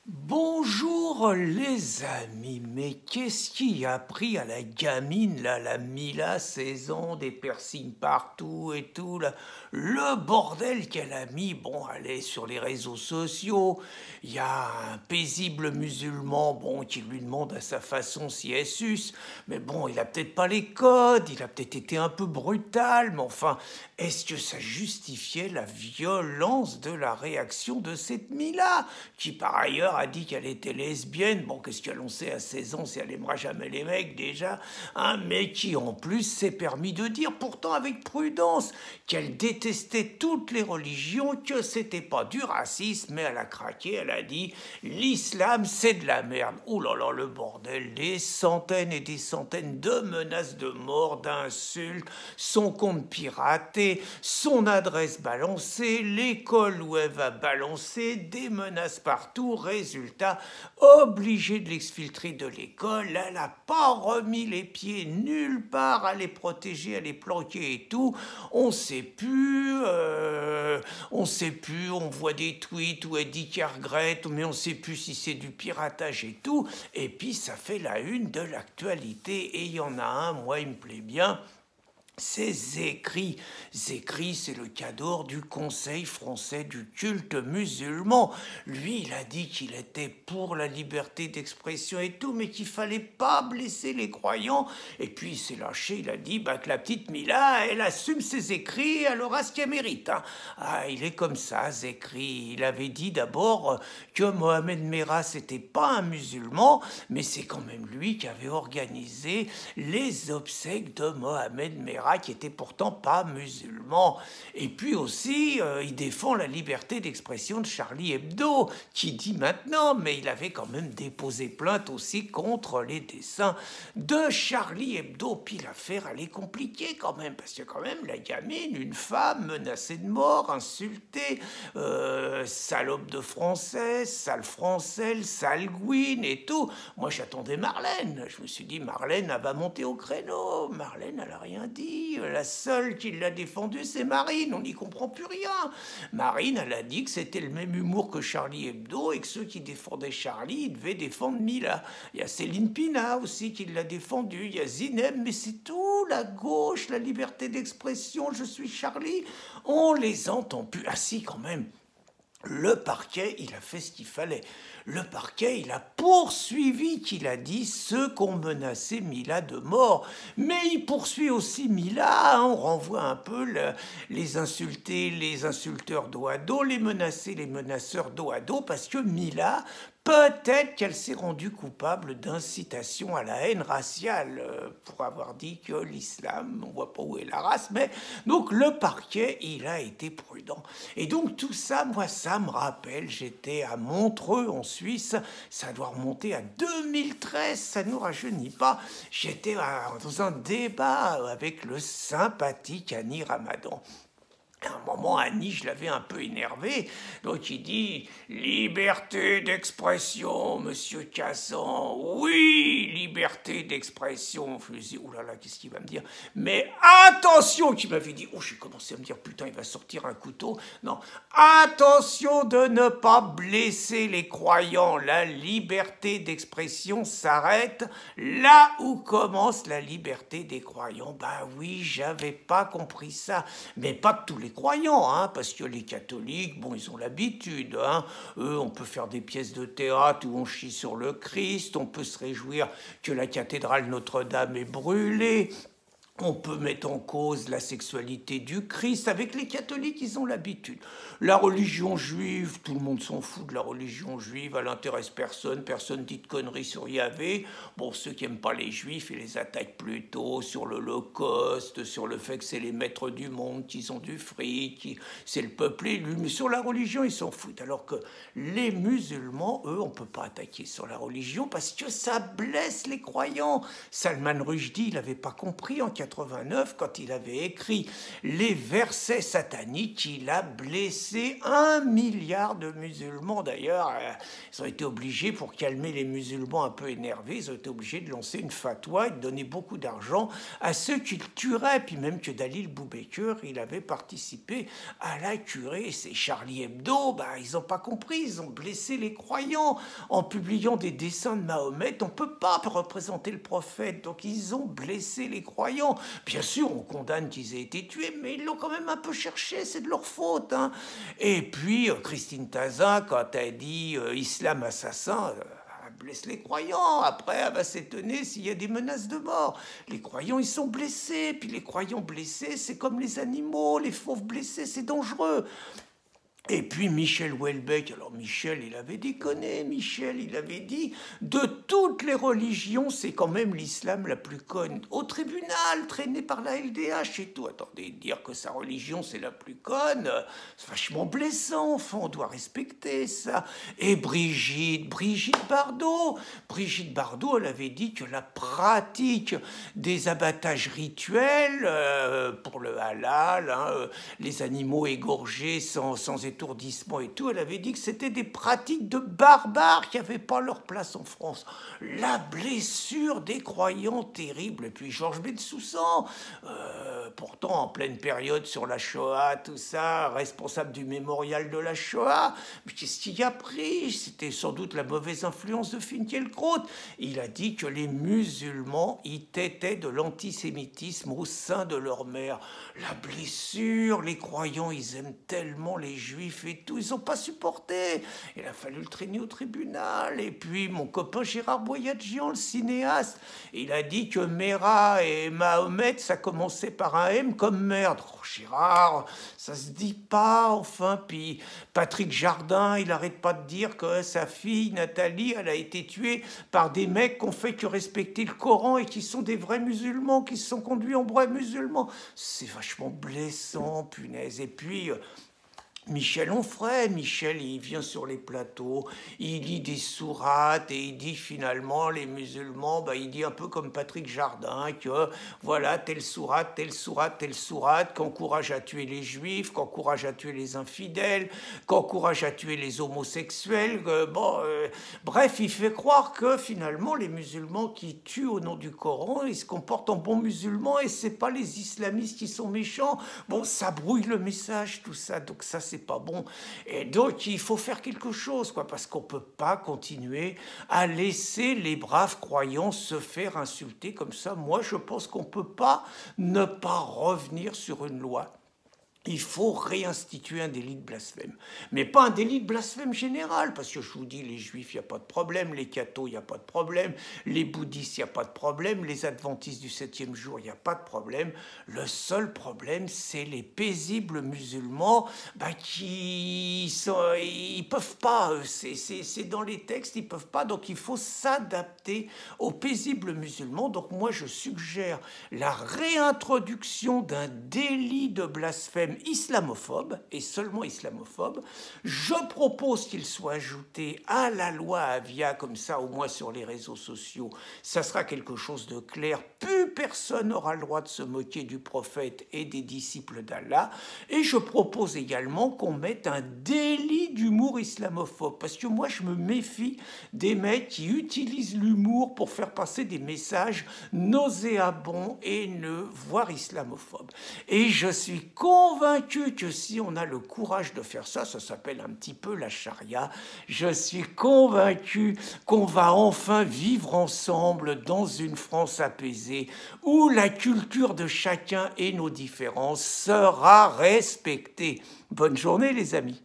Bonjour les amis, mais qu'est-ce qui a pris à la gamine là, la Mila, 16 ans, des piercings partout et tout là, le bordel qu'elle a mis, bon, elle est sur les réseaux sociaux, il y a un paisible musulman, bon, qui lui demande à sa façon si elle suce, mais bon, il a peut-être pas les codes, il a peut-être été un peu brutal, mais enfin, est-ce que ça justifiait la violence de la réaction de cette Mila, qui par ailleurs a dit qu'elle était lesbienne, bon, qu'est-ce qu'elle en sait à 16 ans si elle aimera jamais les mecs déjà, hein, mais qui en plus s'est permis de dire, pourtant avec prudence, qu'elle détestait toutes les religions, que c'était pas du racisme, mais elle a craqué, elle a dit l'islam c'est de la merde. Oh là là, le bordel, des centaines et des centaines de menaces de mort, d'insultes, son compte piraté, son adresse balancée, l'école où elle va balancer, des menaces partout, résultat, obligée de l'exfiltrer de l'école, elle n'a pas remis les pieds nulle part à les protéger, à les planquer et tout, on sait plus, on voit des tweets où elle dit qu'elle regrette, mais on sait plus si c'est du piratage et tout, et puis ça fait la une de l'actualité, et il y en a un, moi il me plaît bien, c'est Zekri. Zekri, c'est le cador du Conseil français du culte musulman. Lui, il a dit qu'il était pour la liberté d'expression et tout, mais qu'il fallait pas blesser les croyants. Et puis il s'est lâché, il a dit que la petite Mila, elle assume ses écrits, elle aura ce qu'elle mérite. Hein. Ah, il est comme ça, Zekri. Il avait dit d'abord que Mohamed Merah, c'était pas un musulman, mais c'est quand même lui qui avait organisé les obsèques de Mohamed Merah, qui était pourtant pas musulman. Et puis aussi, il défend la liberté d'expression de Charlie Hebdo, qui dit maintenant, mais il avait quand même déposé plainte aussi contre les dessins de Charlie Hebdo. Puis l'affaire, elle est compliquée quand même, parce que quand même, la gamine, une femme menacée de mort, insultée, salope de français, sale français, sale gouine et tout. Moi, j'attendais Marlène. Je me suis dit, Marlène, elle va monter au créneau. Marlène, elle a rien dit. La seule qui l'a défendue, c'est Marine. On n'y comprend plus rien. Marine, elle a dit que c'était le même humour que Charlie Hebdo et que ceux qui défendaient Charlie, ils devaient défendre Mila. Il y a Céline Pina aussi qui l'a défendue. Il y a Zinem, mais c'est tout. La gauche, la liberté d'expression, je suis Charlie. On les entend plus. Ah si, quand même. Le parquet, il a fait ce qu'il fallait. Le parquet, il a poursuivi, qu'il a dit, ceux qu'on menaçait Mila de mort. Mais il poursuit aussi Mila, hein, on renvoie un peu les insultés, les insulteurs dos à dos, les menacés, les menaceurs dos à dos, parce que Mila, peut-être qu'elle s'est rendue coupable d'incitation à la haine raciale, pour avoir dit que l'islam, on voit pas où est la race, mais donc le parquet, il a été prudent. Et donc tout ça, moi, ça me rappelle, j'étais à Montreux, en Suisse, ça doit remonter à 2013, ça ne nous rajeunit pas. J'étais dans un débat avec le sympathique Annie Ramadan. À un moment, Annie, je l'avais un peu énervé, donc il dit « Liberté d'expression, monsieur Cassan, oui, liberté d'expression ». Je me dis « Oh là là, qu'est-ce qu'il va me dire ?» Mais attention, qui m'avait dit « Oh, j'ai commencé à me dire, putain, il va sortir un couteau. » Non, attention de ne pas blesser les croyants. La liberté d'expression s'arrête là où commence la liberté des croyants. Ben oui, j'avais pas compris ça, mais pas de tous les croyants, hein, parce que les catholiques, bon, ils ont l'habitude, hein. Eux, on peut faire des pièces de théâtre où on chie sur le Christ, on peut se réjouir que la cathédrale Notre-Dame est brûlée, on peut mettre en cause la sexualité du Christ. Avec les catholiques, ils ont l'habitude. La religion juive, tout le monde s'en fout de la religion juive, elle n'intéresse personne, personne dit de conneries sur Yahvé. Bon, ceux qui n'aiment pas les juifs, ils les attaquent plutôt sur l'Holocauste, sur le fait que c'est les maîtres du monde, qu'ils ont du fric, c'est le peuple élu. Mais sur la religion, ils s'en foutent. Alors que les musulmans, eux, on ne peut pas attaquer sur la religion parce que ça blesse les croyants. Salman Rushdie, il n'avait pas compris en 1989, quand il avait écrit les versets sataniques, il a blessé 1 milliard de musulmans. D'ailleurs, ils ont été obligés, pour calmer les musulmans un peu énervés, ils ont été obligés de lancer une fatwa et de donner beaucoup d'argent à ceux qu'il tuerait. Puis même que Dalil Boubaker, il avait participé à la curée. C'est Charlie Hebdo, ils n'ont pas compris, ils ont blessé les croyants en publiant des dessins de Mahomet. On ne peut pas représenter le prophète, donc ils ont blessé les croyants. Bien sûr, on condamne qu'ils aient été tués, mais ils l'ont quand même un peu cherché, c'est de leur faute. Et puis, Christine Tazin, quand elle dit islam assassin, elle blesse les croyants. Après, elle va s'étonner s'il y a des menaces de mort. Les croyants, ils sont blessés. Puis les croyants blessés, c'est comme les animaux. Les fauves blessés, c'est dangereux. Et puis Michel Houellebecq, alors Michel, il avait déconné, Michel, il avait dit, de toutes les religions, c'est quand même l'islam la plus conne. Au tribunal, traîné par la LDH et tout. Attendez, dire que sa religion, c'est la plus conne, c'est vachement blessant, enfin, on doit respecter ça. Et Brigitte Bardot, elle avait dit que la pratique des abattages rituels, pour le halal, les animaux égorgés sans étourdissement et tout, elle avait dit que c'était des pratiques de barbares qui n'avaient pas leur place en France. La blessure des croyants terrible. Et puis Georges Bensoussan, pourtant en pleine période sur la Shoah, tout ça, responsable du mémorial de la Shoah, mais qu'est-ce qu'il a pris? C'était sans doute la mauvaise influence de Finkielkraut. Il a dit que les musulmans y têtaient de l'antisémitisme au sein de leur mère. La blessure, les croyants, ils aiment tellement les juifs et tout, ils n'ont pas supporté. Il a fallu le traîner au tribunal. Et puis mon copain Gérard Boyadjian, le cinéaste, il a dit que Mera et Mahomet, ça commençait par un M comme merde. Oh, Gérard, ça se dit pas, enfin. Puis Patrick Jardin, il arrête pas de dire que sa fille Nathalie, elle a été tuée par des mecs qui ont fait que respecter le Coran et qui sont des vrais musulmans, qui se sont conduits en vrais musulmans. C'est vachement blessant, punaise. Et puis Michel Onfray, il vient sur les plateaux, il lit des sourates et il dit finalement les musulmans, il dit un peu comme Patrick Jardin que voilà telle sourate, qu'encourage à tuer les juifs, qu'encourage à tuer les infidèles, qu'encourage à tuer les homosexuels. Bref, il fait croire que finalement les musulmans qui tuent au nom du Coran, ils se comportent en bons musulmans et c'est pas les islamistes qui sont méchants. Bon, ça brouille le message, tout ça, donc ça c'est pas bon. Et donc il faut faire quelque chose, parce qu'on peut pas continuer à laisser les braves croyants se faire insulter comme ça. Moi, je pense qu'on peut pas ne pas revenir sur une loi. Il faut réinstituer un délit de blasphème. Mais pas un délit de blasphème général, parce que je vous dis, les juifs, il n'y a pas de problème, les cathos, il n'y a pas de problème, les bouddhistes, il n'y a pas de problème, les adventistes du 7e jour, il n'y a pas de problème. Le seul problème, c'est les paisibles musulmans qui ils peuvent pas, c'est dans les textes, ils peuvent pas, donc il faut s'adapter aux paisibles musulmans. Donc moi, je suggère la réintroduction d'un délit de blasphème islamophobe, et seulement islamophobe. Je propose qu'il soit ajouté à la loi Avia, comme ça, au moins sur les réseaux sociaux, ça sera quelque chose de clair. Plus personne n'aura le droit de se moquer du prophète et des disciples d'Allah. Et je propose également qu'on mette un délit d'humour islamophobe, parce que moi, je me méfie des mecs qui utilisent l'humour pour faire passer des messages nauséabonds et voire islamophobes. Et je suis convaincu que si on a le courage de faire ça, ça s'appelle un petit peu la charia, je suis convaincu qu'on va enfin vivre ensemble dans une France apaisée où la culture de chacun et nos différences sera respectée. Bonne journée les amis.